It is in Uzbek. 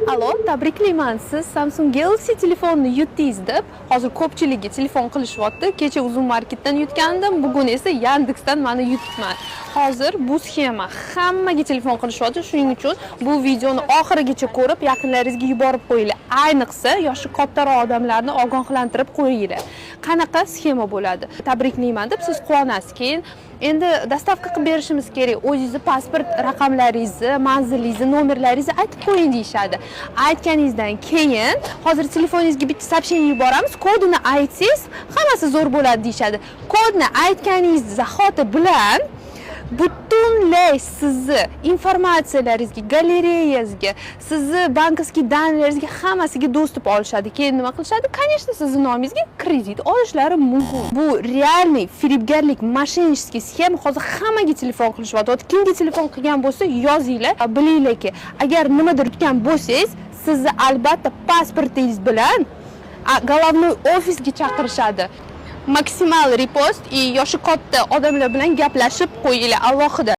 Allo, tabriklayman. Siz Samsung Galaxy telefonini yutdingiz deb hozir ko'pchiligi telefon qilishyapti. Kecha Uzun marketdan yutgandim, bugun esa Yandexdan mana yutibman. Hozir bu sxema hammaga telefon qilishyapti. Shuning uchun bu videoni oxirigacha ko'rib, yaqinlaringizga yuborib qo'yinglar. Ayniqsa yoshi kattaroq odamlarni ogohlantirib qo'yinglar. Qanaqa sxema bo'ladi? Tabriklayman deb siz quvonasiz. Keyin endi dostavka qilib berishimiz kerak. O'zingizni pasport raqamlaringizni, manzilingizni, nomerlaringizni aytib qo'ying deyshadi. Aytganingizdan keyin hozir telefoningizga bitta soобщение yuboramiz. Kodini aytsangiz, hammasi zo'r bo'ladi deyshadi. Kodni aytganingiz zahoti bilan butunlay sizni informatsiyalaringizga, galereyangizga, sizni bankovskiy danlaringizga hammasiga dostуп olishadi. Keyin nima qilishadi? Конечно, sizni nomingizga kredit olishlari mumkin. Bu realniy firibgarlik, moshennicheский sxema. Hozir hammaga telefon qilishyapti. Kimga telefon qilgan bo'lsa, yozinglar, bilinglarki, agar nimadir yutgan bo'lsangiz, sizni albatta pasportingiz bilan головной ofisga chaqirishadi. Maksimal repost yoshi katta odamlar bilan gaplashib qo'yinglar alohida.